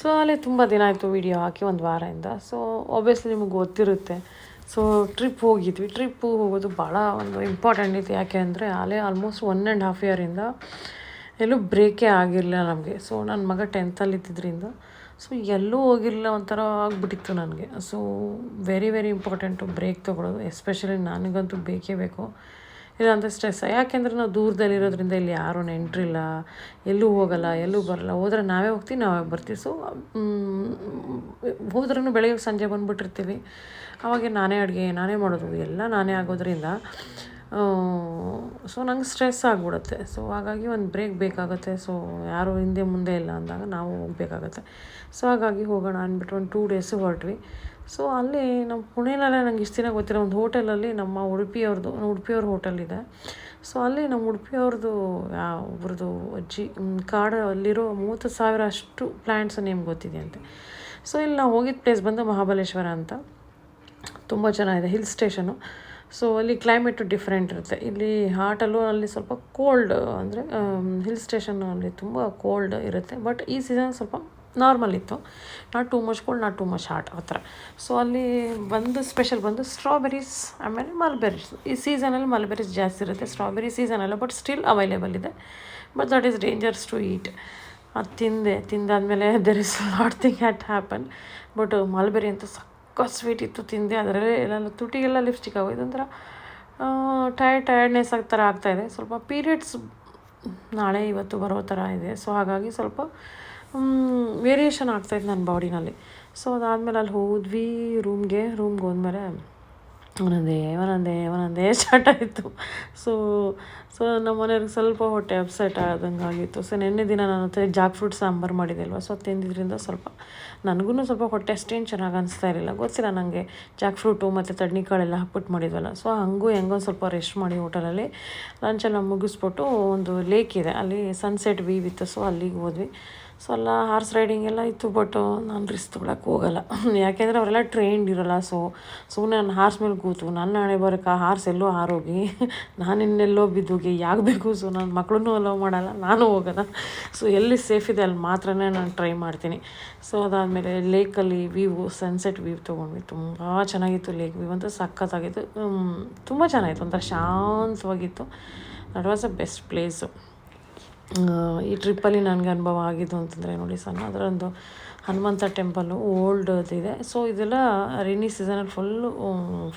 So ಅಲ್ಲೇ ತುಂಬ ದಿನ ಆಯಿತು ವೀಡಿಯೋ ಹಾಕಿ ಒಂದು ವಾರದಿಂದ. ಸೊ ಆಬ್ವಿಯಸ್ಲಿ ನಿಮಗೆ ಗೊತ್ತಿರುತ್ತೆ. ಸೊ ಟ್ರಿಪ್ ಹೋಗಿದ್ವಿ. ಟ್ರಿಪ್ಪು ಹೋಗೋದು ಭಾಳ ಒಂದು ಇಂಪಾರ್ಟೆಂಟ್ ಇತ್ತು. ಯಾಕೆ ಅಂದರೆ ಅಲ್ಲೇ ಆಲ್ಮೋಸ್ಟ್ 1.5 ಇಯರಿಂದ ಎಲ್ಲೂ ಬ್ರೇಕೇ ಆಗಿರಲಿಲ್ಲ ನಮಗೆ. ಸೊ ನನ್ನ ಮಗ 10th ಇದ್ದಿದ್ದರಿಂದ ಸೊ ಎಲ್ಲೂ ಹೋಗಿರಲಿಲ್ಲ, ಒಂಥರ ಆಗಿಬಿಟ್ಟಿತ್ತು ನನಗೆ. So very very important break ತೊಗೊಳ್ಳೋದು. ಎಸ್ಪೆಷಲಿ ನನಗಂತೂ ಬೇಕೇ ಬೇಕು, ಇಲ್ಲಾಂದರೆ ಸ್ಟ್ರೆಸ್. ಯಾಕೆಂದರೆ ನಾವು ದೂರದಲ್ಲಿರೋದ್ರಿಂದ ಇಲ್ಲಿ ಯಾರೂ ನೆಂಟ್ರಿಲ್ಲ, ಎಲ್ಲೂ ಹೋಗಲ್ಲ, ಎಲ್ಲೂ ಬರಲ್ಲ. ಹೋದ್ರೆ ನಾವೇ ಹೋಗ್ತೀವಿ, ನಾವೇ ಬರ್ತೀವಿ. ಸೊ ಹೋದ್ರೂ ಬೆಳಗ್ಗೆ ಸಂಜೆ ಬಂದುಬಿಟ್ಟಿರ್ತೀವಿ. ಅವಾಗ ನಾನೇ ಅಡುಗೆ ನಾನೇ ಮಾಡೋದು ಎಲ್ಲ ನಾನೇ ಆಗೋದ್ರಿಂದ ಸೊ ನಂಗೆ ಸ್ಟ್ರೆಸ್ ಆಗಿಬಿಡುತ್ತೆ. ಸೊ ಹಾಗಾಗಿ ಒಂದು ಬ್ರೇಕ್ ಬೇಕಾಗುತ್ತೆ. ಸೊ ಯಾರು ಹಿಂದೆ ಮುಂದೆ ಇಲ್ಲ ಅಂದಾಗ ನಾವು ಹೋಗಬೇಕಾಗತ್ತೆ. ಸೊ ಹಾಗಾಗಿ ಹೋಗೋಣ ಅಂದ್ಬಿಟ್ಟು ಒಂದು 2 ಡೇಸು ಹೊರಟ್ವಿ. ಸೊ ಅಲ್ಲಿ ನಮ್ಮ ಪುಣೆನಲ್ಲೇ ನಂಗೆ ಇಷ್ಟು ದಿನ ಗೊತ್ತಿರೋ ಒಂದು ಹೋಟೆಲಲ್ಲಿ ನಮ್ಮ ಉಡುಪಿಯವ್ರ ಹೋಟೆಲ್ ಇದೆ. ಸೊ ಅಲ್ಲಿ ನಮ್ಮ ಉಡುಪಿಯವ್ರದ್ದು ಒಬ್ರದ್ದು ಅಜ್ಜಿ ಕಾಡಲ್ಲಿರೋ 30,000 ಅಷ್ಟು ಪ್ಲ್ಯಾಂಟ್ಸ್ ನೇಮ್ ಗೊತ್ತಿದೆಯಂತೆ. ಸೊ ಇಲ್ಲಿ ನಾವು ಹೋಗಿದ್ದ ಪ್ಲೇಸ್ ಬಂದು ಮಹಾಬಲೇಶ್ವರ ಅಂತ. ತುಂಬ ಚೆನ್ನಾಗಿದೆ, ಹಿಲ್ ಸ್ಟೇಷನು. ಸೊ ಅಲ್ಲಿ ಕ್ಲೈಮೇಟು ಡಿಫ್ರೆಂಟ್ ಇರುತ್ತೆ. ಇಲ್ಲಿ ಹಾಟಲ್ಲೂ ಅಲ್ಲಿ ಸ್ವಲ್ಪ ಕೋಲ್ಡ್, ಅಂದರೆ ಹಿಲ್ ಸ್ಟೇಷನಲ್ಲಿ ತುಂಬ ಕೋಲ್ಡ್ ಇರುತ್ತೆ. ಬಟ್ ಈ ಸೀಸನ್ ಸ್ವಲ್ಪ ನಾರ್ಮಲ್ ಇತ್ತು, not too much cold, not too much hot ಆ ಥರ. ಸೊ ಅಲ್ಲಿ ಸ್ಪೆಷಲ್ ಬಂದು ಸ್ಟ್ರಾಬೆರೀಸ್, ಆಮೇಲೆ ಮಲ್ಬೆರೀಸ್. ಈ ಸೀಸನಲ್ಲಿ ಮಲ್ಬೆರೀಸ್ ಜಾಸ್ತಿ ಇರುತ್ತೆ, ಸ್ಟ್ರಾಬೆರಿ ಸೀಸನ್ ಅಲ್ಲ, ಬಟ್ ಸ್ಟಿಲ್ ಅವೈಲೇಬಲ್ ಇದೆ. But that is dangerous to eat. ಅದು ತಿಂದಾದಮೇಲೆ there is lot thing that happen. But mulberry ಅಂತ ಸಕ್ಕ ಸ್ವೀಟ್ ಇತ್ತು. ತಿಂದೆ ಅದರಲ್ಲೇ ಎಲ್ಲ ತುಟಿಗೆಲ್ಲ ಲಿಪ್ಸ್ಟಿಕ್ ಆಗೋದು. ಒಂಥರ ಟಯರ್ಡ್ನೆಸ್ ಥರ ಆಗ್ತಾಯಿದೆ. ಸ್ವಲ್ಪ ಪೀರಿಯಡ್ಸ್ ನಾಳೆ ಇವತ್ತು ಬರೋ ಥರ ಇದೆ. ಸೊ ಹಾಗಾಗಿ ಸ್ವಲ್ಪ ವೇರಿಯೇಷನ್ ಆಗ್ತಾಯಿತ್ತು ನನ್ನ ಬಾಡಿನಲ್ಲಿ. ಸೊ ಅದಾದಮೇಲೆ ಅಲ್ಲಿ ಹೋದ್ವಿ ರೂಮ್ಗೆ ಹೋದ್ಮೇಲೆ ಒಂದೊಂದೇ ಸ್ಟಾರ್ಟ್ ಆಯಿತು. ಸೊ ನಮ್ಮ ಮನೆಯವ್ರಿಗೆ ಸ್ವಲ್ಪ ಹೊಟ್ಟೆ ಅಪ್ಸೆಟ್ ಆದಂಗೆ ಆಗಿತ್ತು. ಸೊ ನಿನ್ನೆ ದಿನ ನಾನು ಜಾಕ್ ಫ್ರೂಟ್ ಸಾಂಬಾರು ಮಾಡಿದೆ ಅಲ್ವ, ಸೊ ತಿಂದಿದ್ದರಿಂದ ಸ್ವಲ್ಪ ನನಗೂ ಸ್ವಲ್ಪ ಹೊಟ್ಟೆ ಅಷ್ಟೇನು ಚೆನ್ನಾಗಿ ಅನಿಸ್ತಾ ಇರಲಿಲ್ಲ. ಗೊತ್ತಿಲ್ಲ ನನಗೆ ಜಾಕ್ ಫ್ರೂಟು ಮತ್ತು ತಡ್ನಿಕಾಳೆಲ್ಲ ಹಾಕ್ಬಿಟ್ಟು ಮಾಡಿದ್ವಲ್ಲ. ಸೊ ಹೆಂಗೋ ಸ್ವಲ್ಪ ರೆಸ್ಟ್ ಮಾಡಿ ಹೋಟೆಲಲ್ಲಿ ಲಂಚೆಲ್ಲ ಮುಗಿಸ್ಬಿಟ್ಟು ಒಂದು ಲೇಕ್ ಇದೆ ಅಲ್ಲಿ, ಸನ್ಸೆಟ್ ವೀವ್ ಇತ್ತು. ಸೊ ಅಲ್ಲಿಗೆ ಹೋದ್ವಿ. ಸೊ ಎಲ್ಲ ಹಾರ್ಸ್ ರೈಡಿಂಗ್ ಎಲ್ಲ ಇತ್ತು. ಬಟ್ ನಾನು ರಿಸ್ಕ್ ತೊಗೊಳಕ್ಕೆ ಹೋಗಲ್ಲ, ಯಾಕೆಂದರೆ ಅವರೆಲ್ಲ ಟ್ರೈನ್ಡ್ ಇರೋಲ್ಲ. ಸೊ ನಾನು ಹಾರ್ಸ್ ಮೇಲೆ ಕೂತು ನನ್ನ ಹಣೆ ಬರೋಕ್ಕೆ ಹಾರ್ಸ್ ಎಲ್ಲೋ ಹಾರೋಗಿ ನಾನು ಇನ್ನೆಲ್ಲೋ ಬಿದ್ದೋಗಿ ಬೇಕು. ಸೊ ನನ್ನ ಮಕ್ಕಳನ್ನೂ ಅಲೋ ಮಾಡಲ್ಲ, ನಾನು ಹೋಗೋಲ್ಲ. ಸೊ ಎಲ್ಲಿ ಸೇಫ್ ಇದೆ ಅಲ್ಲಿ ಮಾತ್ರನೇ ನಾನು ಟ್ರೈ ಮಾಡ್ತೀನಿ. ಸೊ ಅದಾದಮೇಲೆ ಲೇಕಲ್ಲಿ ಸನ್ಸೆಟ್ ವ್ಯೂ ತೊಗೊಂಡ್ವಿ. ತುಂಬ ಚೆನ್ನಾಗಿತ್ತು. ಲೇಕ್ ವ್ಯೂ ಅಂತೂ ಸಖತ್ತಾಗಿತ್ತು, ತುಂಬ ಚೆನ್ನಾಗಿತ್ತು, ಒಂಥರ ಶಾಂತವಾಗಿತ್ತು. That was a best place. ಈ ಟ್ರಿಪ್ಪಲ್ಲಿ ನನಗೆ ಅನುಭವ ಆಗಿದ್ದು ಅಂತಂದರೆ ನೋಡಿ, ಅದರೊಂದು ಹನುಮಂತ ಟೆಂಪಲ್ಲು ಓಲ್ಡ್ದಿದೆ. ಸೊ ಇದೆಲ್ಲ ರೈನಿ ಸೀಸನಲ್ಲಿ ಫುಲ್ಲು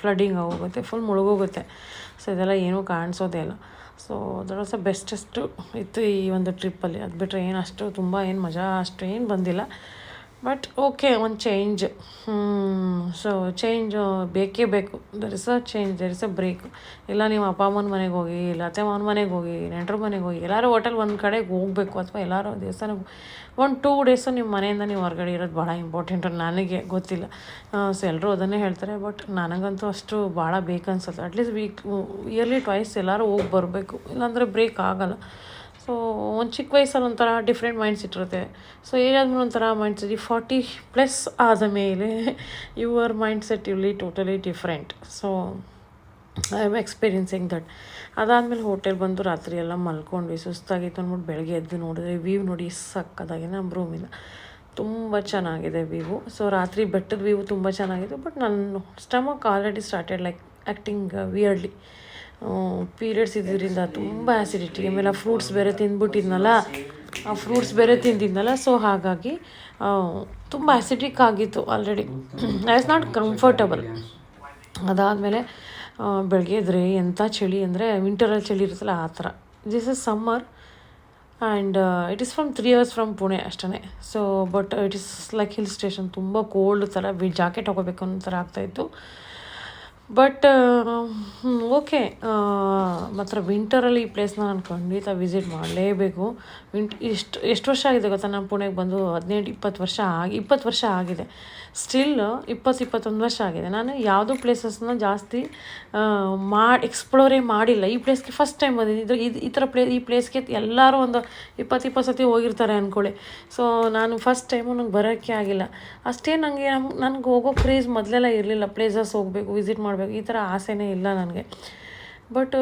ಫ್ಲಡ್ಡಿಂಗ್ ಆಗೋಗುತ್ತೆ, ಫುಲ್ ಮುಳುಗೋಗುತ್ತೆ. ಸೊ ಇದೆಲ್ಲ ಏನೂ ಕಾಣಿಸೋದೇ ಇಲ್ಲ. ಸೊ ದಟ್ ವಾಸ್ ಬೆಸ್ಟೆಸ್ಟು ಇತ್ತು ಈ ಒಂದು ಟ್ರಿಪ್ಪಲ್ಲಿ. ಅದು ಬಿಟ್ಟರೆ ತುಂಬ ಮಜಾ ಅಷ್ಟು ಏನು ಬಂದಿಲ್ಲ. ಬಟ್ ಓಕೆ, ಒಂದು ಚೇಂಜ್. ಸೊ ಚೇಂಜ್ ಬೇಕೇ ಬೇಕು. There is a break. ಇಲ್ಲ ನೀವು ಅಪ್ಪ ಅಮ್ಮನ ಮನೆಗೆ ಹೋಗಿ, ಇಲ್ಲ ಅತ್ತೆ ಮಾವನ ಮನೆಗೆ ಹೋಗಿ, ನೆಂಟರ ಮನೆಗೆ ಹೋಗಿ, ಎಲ್ಲರೂ ಹೋಟೆಲ್ ಒಂದು ಕಡೆಗೆ ಹೋಗಬೇಕು, ಅಥವಾ ಎಲ್ಲರೂ ದೇವಸ್ಥಾನಕ್ಕೆ ಒಂದು 2 ಡೇಸು ನಿಮ್ಮ ಮನೆಯಿಂದ ನೀವು ಹೊರಗಡೆ ಇರೋದು ಭಾಳ ಇಂಪಾರ್ಟೆಂಟು. ನನಗೆ ಗೊತ್ತಿಲ್ಲ, ಸೊ ಎಲ್ಲರೂ ಅದನ್ನೇ ಹೇಳ್ತಾರೆ. ಬಟ್ ನನಗಂತೂ ಅಷ್ಟು ಭಾಳ ಬೇಕನ್ಸುತ್ತೆ. ಅಟ್ಲೀಸ್ಟ್ ಇಯರ್ಲಿ ಟ್ವೈಸ್ ಎಲ್ಲರೂ ಹೋಗಿ ಬರಬೇಕು, ಇಲ್ಲಾಂದರೆ ಬ್ರೇಕ್ ಆಗೋಲ್ಲ. ಸೊ ಒಂದು ಚಿಕ್ಕ ವಯಸ್ಸಲ್ಲಿ ಒಂಥರ ಡಿಫ್ರೆಂಟ್ ಮೈಂಡ್ಸೆಟ್ ಇರುತ್ತೆ. ಸೊ ಏನಾದ್ಮೇಲೆ ಒಂಥರ ಮೈಂಡ್ಸೆಟ್, 40+ ಆದ ಮೇಲೆ your mindset totally different. So I am experiencing that. ಅದಾದಮೇಲೆ ಹೋಟೆಲ್ ಬಂದು ರಾತ್ರಿ ಎಲ್ಲ ಮಲ್ಕೊಂಡ್ವಿ, ಸುಸ್ತಾಗಿತ್ತು ಅಂದ್ಬಿಟ್ಟು ಬೆಳಗ್ಗೆ ಎದ್ದು ನೋಡಿದ್ರೆ ವ್ಯೂ ನೋಡಿ ಸಕ್ಕತ್ತಾಗಿದೆ. ನಮ್ಮ ರೂಮಿಂದ ತುಂಬ ಚೆನ್ನಾಗಿದೆ ವ್ಯೂ. ಸೊ ರಾತ್ರಿ ಬೆಟ್ಟದ ವ್ಯೂ ತುಂಬ ಚೆನ್ನಾಗಿದೆ. ಬಟ್ ನನ್ನ stomach already started acting weirdly. Periods ಇದ್ದಿದ್ದರಿಂದ ತುಂಬ ಆ್ಯಸಿಡಿಟಿ, ಆಮೇಲೆ ಫ್ರೂಟ್ಸ್ ಬೇರೆ ತಿಂದಿದ್ನಲ್ಲ. ಸೊ ಹಾಗಾಗಿ ತುಂಬ ಆ್ಯಸಿಡಿಕ್ ಆಗಿತ್ತು already. I was not comfortable. ಅದಾದಮೇಲೆ ಬೆಳಗ್ಗೆ ಎದ್ರೆ ಎಂಥ ಚಳಿ ಅಂದರೆ ವಿಂಟರಲ್ಲಿ ಚಳಿ ಇರುತ್ತಲ್ಲ ಆ ಥರ. This is summer and it is from 3 hours from Pune ಅಷ್ಟೇ. So but it is hill station, ತುಂಬ ಕೋಲ್ಡ್ ಥರ, ಜಾಕೆಟ್ ಹಾಕೋಬೇಕು ಅನ್ನೋ ಥರ ಆಗ್ತಾಯಿತ್ತು. ಬಟ್ ಓಕೆ, ಮಾತ್ರ ವಿಂಟರಲ್ಲಿ ಈ ಪ್ಲೇಸ್ನ ನಾನು ಖಂಡಿತ ವಿಸಿಟ್ ಮಾಡಲೇಬೇಕು. ಎಷ್ಟು ವರ್ಷ ಆಗಿದೆ ಗೊತ್ತಾ ನಾನು ಪುಣೆಗೆ ಬಂದು? 20 ವರ್ಷ ಆಗಿದೆ. ಸ್ಟಿಲ್ 21 ವರ್ಷ ಆಗಿದೆ. ನಾನು ಯಾವುದೋ ಪ್ಲೇಸಸ್ನ ಜಾಸ್ತಿ ಎಕ್ಸ್ಪ್ಲೋರೇ ಮಾಡಿಲ್ಲ. ಈ ಪ್ಲೇಸ್ಗೆ ಫಸ್ಟ್ ಟೈಮ್ ಬಂದಿದ್ದು. ಈ ಥರ ಈ ಪ್ಲೇಸ್ಗೆ ಎಲ್ಲರೂ ಒಂದು 20 ಸತಿ ಹೋಗಿರ್ತಾರೆ ಅಂದ್ಕೊಳ್ಳಿ. ಸೊ ನಾನು ಫಸ್ಟ್ ಟೈಮು ನಂಗೆ ಬರೋಕ್ಕೆ ಆಗಿಲ್ಲ. ಅಷ್ಟೇ ನನಗೆ ಹೋಗೋ ಕ್ರೇಜ್ ಮೊದಲೆಲ್ಲ ಇರಲಿಲ್ಲ. ಪ್ಲೇಸಸ್ ಹೋಗಬೇಕು, ವಿಸಿಟ್ ಮಾಡಬೇಕು, ಈ ಥರ ಆಸೆನೇ ಇಲ್ಲ ನನಗೆ. ಬಟ್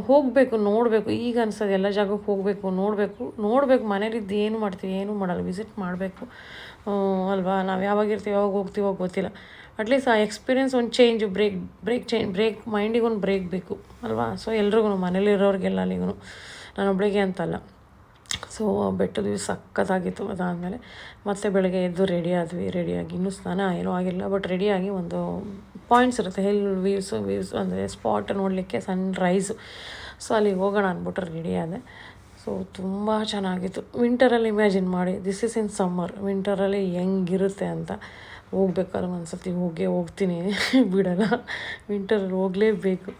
ಹೋಗಬೇಕು, ನೋಡಬೇಕು. ಈಗ ಅನ್ಸೋದು ಎಲ್ಲ ಜಾಗಕ್ಕೆ ಹೋಗಬೇಕು, ನೋಡಬೇಕು. ಮನೇಲಿದ್ದು ಏನು ಮಾಡ್ತೀವಿ, ಏನೂ ಮಾಡಲ್ಲ, ವಿಸಿಟ್ ಮಾಡಬೇಕು ಅಲ್ವಾ. ನಾವು ಯಾವಾಗಿರ್ತೀವಿ, ಯಾವಾಗ ಹೋಗ್ತೀವೋ ಗೊತ್ತಿಲ್ಲ. ಅಟ್ಲೀಸ್ಟ್ ಆ ಎಕ್ಸ್ಪೀರಿಯೆನ್ಸ್ ಒಂದು ಚೇಂಜ್, ಬ್ರೇಕ್ ಮೈಂಡಿಗೆ ಒಂದು ಬ್ರೇಕ್ ಬೇಕು ಅಲ್ವಾ. ಸೊ ಎಲ್ರಿಗೂ, ಮನೇಲಿರೋರಿಗೆಲ್ಲ ಅಲ್ಲಿಗೂ, ನಾನೊಬ್ಳಿಗೆ ಅಂತಲ್ಲ. ಸೊ ಬೆಟ್ಟದ ವ್ಯೂ ಸಖತ್ತಾಗಿತ್ತು. ಅದಾದಮೇಲೆ ಮತ್ತೆ ಬೆಳಗ್ಗೆ ಎದ್ದು ರೆಡಿಯಾಗಿ ಇನ್ನೂ ಸ್ನಾನ ಏನೂ ಆಗಿಲ್ಲ, ಬಟ್ ರೆಡಿಯಾಗಿ ಒಂದು ಪಾಯಿಂಟ್ಸ್ ಇರುತ್ತೆ, ವ್ಯೂಸ್ ಅಂದರೆ ಸ್ಪಾಟ್ ನೋಡಲಿಕ್ಕೆ, ಸನ್ರೈಸು. ಸೊ ಅಲ್ಲಿಗೆ ಹೋಗೋಣ ಅಂದ್ಬಿಟ್ಟು ರೆಡಿ ಆದೆ. ಸೊ ತುಂಬ ಚೆನ್ನಾಗಿತ್ತು. ವಿಂಟರಲ್ಲಿ ಇಮ್ಯಾಜಿನ್ ಮಾಡಿ, ದಿಸ್ ಇಸ್ ಇನ್ ಸಮ್ಮರ್, ವಿಂಟರಲ್ಲಿ ಹೆಂಗಿರುತ್ತೆ ಅಂತ. ಹೋಗ್ಬೇಕಾದ್ರೆ ಒಂದ್ಸತಿ ಹೋಗ್ತೀನಿ ಬಿಡಲ್ಲ, ವಿಂಟರಲ್ಲಿ ಹೋಗಲೇಬೇಕು.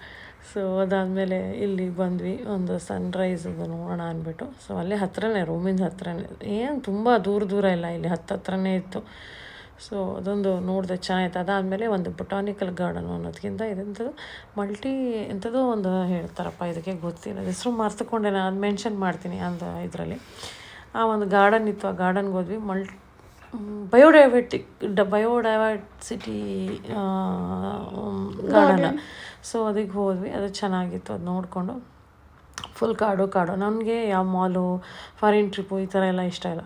ಸೊ ಅದಾದಮೇಲೆ ಇಲ್ಲಿಗೆ ಬಂದ್ವಿ, ಒಂದು ಸನ್ರೈಸ್ ಅದು ನೋಡೋಣ ಅಂದ್ಬಿಟ್ಟು. ಸೊ ಅಲ್ಲೇ ಹತ್ರನೇ, ರೂಮಿಂದ ಹತ್ರನೇ, ಏನು ತುಂಬ ದೂರ ಇಲ್ಲ, ಇಲ್ಲಿ ಹತ್ರನೇ ಇತ್ತು. ಸೊ ಅದೊಂದು ನೋಡಿದೆ, ಚೆನ್ನಾಗಿತ್ತು. ಅದಾದಮೇಲೆ ಒಂದು ಬೊಟಾನಿಕಲ್ ಗಾರ್ಡನ್ ಅನ್ನೋದಕ್ಕಿಂತ ಇದೆಂಥದ್ದು ಎಂಥದ್ದು ಒಂದು ಹೇಳ್ತಾರಪ್ಪ, ಇದಕ್ಕೆ ಗೊತ್ತಿಲ್ಲ, ಹೆಸರು ಮರ್ತುಕೊಂಡೆ, ನಾನು ಅದು ಮೆನ್ಷನ್ ಮಾಡ್ತೀನಿ ಒಂದು ಇದರಲ್ಲಿ. ಆ ಒಂದು ಗಾರ್ಡನ್ ಇತ್ತು, ಆ ಗಾರ್ಡನ್ಗೆ ಹೋದ್ವಿ. Biodiversity garden. ಸೊ ಅದಕ್ಕೆ ಹೋದ್ವಿ, ಅದು ಚೆನ್ನಾಗಿತ್ತು. ಅದು ನೋಡಿಕೊಂಡು ಫುಲ್ ಕಾಡು. ನನಗೆ ಯಾವ ಮಾಲು, ಫಾರಿನ್ ಟ್ರಿಪ್ಪು ಈ ಥರ ಎಲ್ಲ ಇಷ್ಟ ಇಲ್ಲ.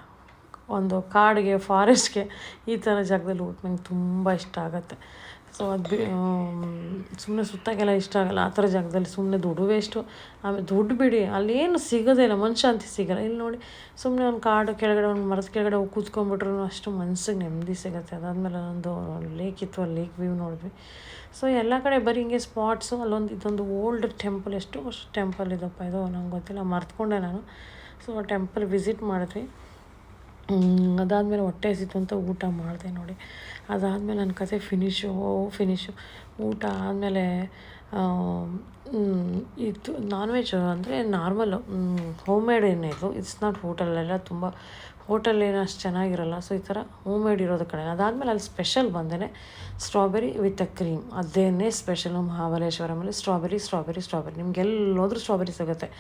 ಒಂದು ಕಾಡಿಗೆ, ಫಾರೆಸ್ಟ್ಗೆ, ಈ ಥರ ಜಾಗದಲ್ಲಿ ಹೋಗಿ ನಂಗೆ ತುಂಬ ಇಷ್ಟ ಆಗುತ್ತೆ. ಸೊ ಅದು ಸುಮ್ಮನೆ ಸುತ್ತಾಗೆಲ್ಲ ಇಷ್ಟ ಆಗಲ್ಲ ಆ ಥರ ಜಾಗದಲ್ಲಿ. ಸುಮ್ಮನೆ ದುಡ್ಡು ವೇಸ್ಟು, ಆಮೇಲೆ ದುಡ್ಡು ಬಿಡಿ, ಅಲ್ಲಿ ಏನು ಸಿಗೋದೇ ಇಲ್ಲ, ಮನಃಶಾಂತಿ ಸಿಗೋಲ್ಲ. ಇಲ್ಲಿ ನೋಡಿ, ಸುಮ್ಮನೆ ಒಂದು ಕಾಡು ಕೆಳಗಡೆ, ಒಂದು ಮರದ ಕೆಳಗಡೆ ಹೋಗಿ ಕೂತ್ಕೊಂಡ್ಬಿಟ್ರು ಅಷ್ಟು ಮನಸ್ಸಿಗೆ ನೆಮ್ಮದಿ ಸಿಗುತ್ತೆ. ಅದಾದಮೇಲೆ ಒಂದು ಲೇಕ್ ಇತ್ತು, ಅಲ್ಲಿ ಲೇಕ್ ವ್ಯೂ ನೋಡಿದ್ವಿ. ಸೊ ಎಲ್ಲ ಕಡೆ ಬರೀ ಹಿಂಗೆ ಸ್ಪಾಟ್ಸು. ಇದೊಂದು ಓಲ್ಡ್ ಟೆಂಪಲ್, ಎಷ್ಟು ವರ್ಷ ಟೆಂಪಲ್ ಇದಪ್ಪ ಇದು ನಂಗೆ ಗೊತ್ತಿಲ್ಲ, ಮರ್ತ್ಕೊಂಡೆ ನಾನು. ಸೊ ಆ ಟೆಂಪಲ್ ವಿಸಿಟ್ ಮಾಡಿದ್ವಿ. ಅದಾದಮೇಲೆ ಹೊಟ್ಟೆ ಹಸಿತು ಅಂತ ಊಟ ಮಾಡಿದೆ ನೋಡಿ. ಅದಾದಮೇಲೆ ನನ್ನ ಕತೆ ಫಿನಿಶು. ಊಟ ಆದಮೇಲೆ ಇದು ನಾನ್ ವೆಜ್ ಅಂದರೆ ನಾರ್ಮಲ್ಲು, ಹೋಮ್ ಮೇಡ್ ಏನಿದು, ಇಟ್ಸ್ ನಾಟ್ ಹೋಟೆಲೆಲ್ಲ, ತುಂಬ ಹೋಟೆಲ್ ಏನು ಅಷ್ಟು ಚೆನ್ನಾಗಿರಲ್ಲ. ಸೊ ಈ ಥರ ಹೋಮ್ ಮೇಡ್ ಇರೋದು ಕಡೆ. ಅದಾದಮೇಲೆ ಅಲ್ಲಿ ಸ್ಪೆಷಲ್ ಬಂದೇ ಸ್ಟ್ರಾಬೆರಿ ವಿತ್ ಕ್ರೀಮ್, ಅದೇನೇ ಸ್ಪೆಷಲು ಮಹಾಬಲೇಶ್ವರಮಲ್ಲಿ. ಸ್ಟ್ರಾಬೆರಿ ನಿಮ್ಗೆ ಎಲ್ಲೋದ್ರೂ ಸ್ಟ್ರಾಬೆರಿ ಸಿಗುತ್ತೆ.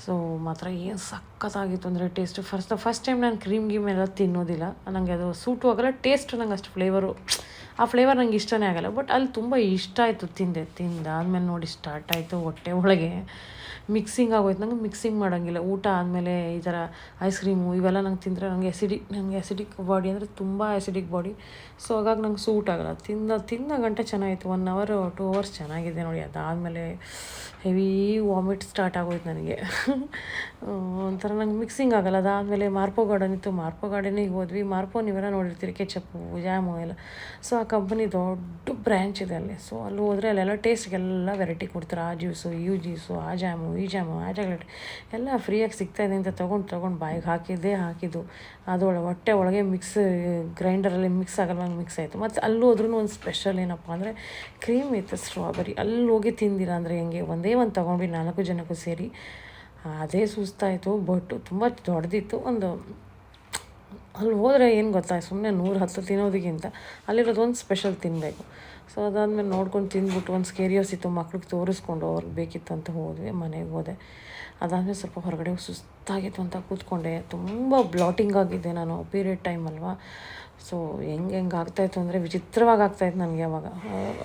ಸೊ ಮಾತ್ರ ಏನು ಸಖತ್ತಾಗಿತ್ತು ಅಂದರೆ ಟೇಸ್ಟು. ಫಸ್ಟ್ ಟೈಮ್ ನಾನು ಕ್ರೀಮ್ ಎಲ್ಲ ತಿನ್ನೋದಿಲ್ಲ, ನನಗೆ ಅದು ಸೂಟು ಆಗೋಲ್ಲ. ಟೇಸ್ಟು ನಂಗೆ ಅಷ್ಟು ಆ ಫ್ಲೇವರ್ ನಂಗೆ ಇಷ್ಟನೇ ಆಗೋಲ್ಲ. ಬಟ್ ಅಲ್ಲಿ ತುಂಬ ಇಷ್ಟ ಆಯಿತು, ತಿಂದಾದ್ಮೇಲೆ ನೋಡಿ ಸ್ಟಾರ್ಟ್ ಆಯಿತು ಹೊಟ್ಟೆ ಒಳಗೆ ಮಿಕ್ಸಿಂಗ್ ಆಗೋಯ್ತು. ನಂಗೆ ಮಿಕ್ಸಿಂಗ್ ಮಾಡೋಂಗಿಲ್ಲ. ಊಟ ಆದಮೇಲೆ ಈ ಥರ ಐಸ್ ಕ್ರೀಮು ಇವೆಲ್ಲ ನಂಗೆ ತಿಂದರೆ ನನಗೆ ಆ್ಯಸಿಡಿಕ್ ಬಾಡಿ, ಅಂದರೆ ತುಂಬ ಆ್ಯಸಿಡಿಕ್ ಬಾಡಿ. ಸೊ ಹಾಗಾಗಿ ನಂಗೆ ಸೂಟ್ ಆಗೋಲ್ಲ. ತಿಂದ ಗಂಟೆ ಚೆನ್ನಾಗಿತ್ತು, 1 hour 2 hours ಚೆನ್ನಾಗಿದೆ ನೋಡಿ. ಅದಾದಮೇಲೆ ಹೆವಿ ವಾಮಿಟ್ ಸ್ಟಾರ್ಟ್ ಆಗೋಯ್ತು ನನಗೆ. ಒಂಥರ ನಂಗೆ ಮಿಕ್ಸಿಂಗ್ ಆಗೋಲ್ಲ. ಅದಾದಮೇಲೆ ಮಾರ್ಪೋ ಗಾರ್ಡನ್ ಇತ್ತು, ಮಾರ್ಪೋ ಗಾರ್ಡನಿಗೆ ಹೋದ್ವಿ. ಮಾರ್ಪೋ ನೀವೆಲ್ಲ ನೋಡಿರ್ತೀರಿ, ಕೆಚಪ್ಪು, ಜಾಮು ಎಲ್ಲ. ಸೊ ಆ ಕಂಪನಿ ದೊಡ್ಡ ಬ್ರ್ಯಾಂಚ್ ಇದೆ ಅಲ್ಲಿ. ಸೊ ಅಲ್ಲಿ ಹೋದರೆ ಅಲ್ಲೆಲ್ಲ ಟೇಸ್ಟ್ಗೆಲ್ಲ ವೆರೈಟಿ ಕೊಡ್ತಾರೆ. ಆ ಜ್ಯೂಸು, ಜ್ಯೂಸು, ಆ ಜಾಮು, ಈ ಜಾಮು, ಆ ಚಾಕ್ಲೇಟ್ ಎಲ್ಲ ಫ್ರೀಯಾಗಿ ಸಿಗ್ತಾಯಿದೆ ಅಂತ ತೊಗೊಂಡು ಬಾಯಿಗೆ ಹಾಕಿದ್ದು. ಹೊಟ್ಟೆ ಒಳಗೆ ಗ್ರೈಂಡರಲ್ಲಿ ಮಿಕ್ಸ್ ಆಗಲ್ವಂಗೆ ಮಿಕ್ಸ್ ಆಯಿತು. ಮತ್ತು ಅಲ್ಲಿ ಹೋದ್ರೂ ಒಂದು ಸ್ಪೆಷಲ್ ಏನಪ್ಪ ಅಂದರೆ ಕ್ರೀಮ್ ವಿತ್ ಸ್ಟ್ರಾಬೆರಿ. ಅಲ್ಲಿ ಹೋಗಿ ತಿಂದಿರ ಅಂದರೆ ಹೆಂಗೆ, ಒಂದೇ ಒಂದು ತೊಗೊಂಡ್ವಿ 4 ಜನಕ್ಕೂ ಸೇರಿ. ಅದೇ ಸುಸ್ತಾಯಿತು, ಬಟ್ ತುಂಬ ದೊಡ್ಡದಿತ್ತು. ಅಲ್ಲಿ ಹೋದರೆ ಏನು ಗೊತ್ತಾ, ಸುಮ್ಮನೆ 110 ತಿನ್ನೋದಕ್ಕಿಂತ ಅಲ್ಲಿರೋದೊಂದು ಸ್ಪೆಷಲ್ ತಿನ್ನಬೇಕು. ಸೊ ಅದಾದಮೇಲೆ ನೋಡ್ಕೊಂಡು ತಿಂದ್ಬಿಟ್ಟು ಒಂದು ಸ್ಕೇರಿಯೋಸ್ ಇತ್ತು, ಮಕ್ಳಿಗೆ ತೋರಿಸ್ಕೊಂಡು ಅವ್ರಿಗೆ ಬೇಕಿತ್ತು ಅಂತ ಹೋದ್ವಿ, ಮನೆಗೆ ಹೋದೆ. ಅದಾದಮೇಲೆ ಸ್ವಲ್ಪ ಹೊರಗಡೆ ಸುಸ್ತಾಗಿತ್ತು ಅಂತ ಕೂತ್ಕೊಂಡೆ. ತುಂಬ ಬ್ಲಾಟಿಂಗ್ ಆಗಿದ್ದೆ ನಾನು, ಪೀರಿಯಡ್ ಟೈಮ್ ಅಲ್ವಾ. ಸೊ ಹೆಂಗೆ ಆಗ್ತಾಯಿತ್ತು ಅಂದರೆ ವಿಚಿತ್ರವಾಗಿ ಆಗ್ತಾಯಿತ್ತು ನನಗೆ ಅವಾಗ.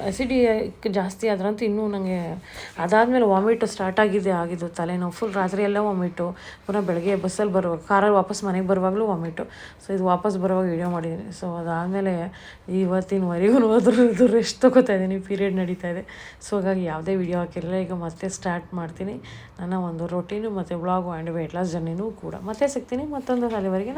ಅಸಿಡಿಕ್ ಜಾಸ್ತಿ ಆದ್ರಂತೂ ಇನ್ನೂ ನನಗೆ. ಅದಾದಮೇಲೆ ವಾಮಿಟು ಸ್ಟಾರ್ಟ್ ಆಗಿದ್ದು, ತಲೆನೋವು ಫುಲ್, ರಾತ್ರಿ ಎಲ್ಲ ವಾಮಿಟು. ಪುನಃ ಬೆಳಗ್ಗೆ ಬಸ್ಸಲ್ಲಿ ಬರುವಾಗ, ಕಾರಲ್ಲಿ ವಾಪಸ್ ಮನೆಗೆ ಬರುವಾಗಲೂ ವಾಮಿಟು. ಸೊ ಇದು ವಾಪಸ್ ಬರುವಾಗ ವೀಡಿಯೋ ಮಾಡಿದ್ದೀನಿ. ಸೊ ಅದಾದಮೇಲೆ ಇವತ್ತಿನವರೆಗೂ ಹೋದ್ರೂ ರೆಸ್ಟ್ ತೊಗೋತಾ ಇದ್ದೀನಿ, ಪೀರಿಯಡ್ ನಡೀತಾ ಇದೆ. ಸೊ ಹಾಗಾಗಿ ಯಾವುದೇ ವೀಡಿಯೋ ಹಾಕಿರಲಿಲ್ಲ. ಈಗ ಮತ್ತೆ ಸ್ಟಾರ್ಟ್ ಮಾಡ್ತೀನಿ ನನ್ನ ಒಂದು ರೊಟೀನು ಮತ್ತು ವ್ಲಾಗು ಆ್ಯಂಡ್ ವೆಯ್ಟ್ ಲಾಸ್ ಜರ್ನಿನೂ ಕೂಡ. ಮತ್ತೆ ಸಿಗ್ತೀನಿ ಮತ್ತೊಂದು. ಅಲ್ಲಿವರೆಗೆ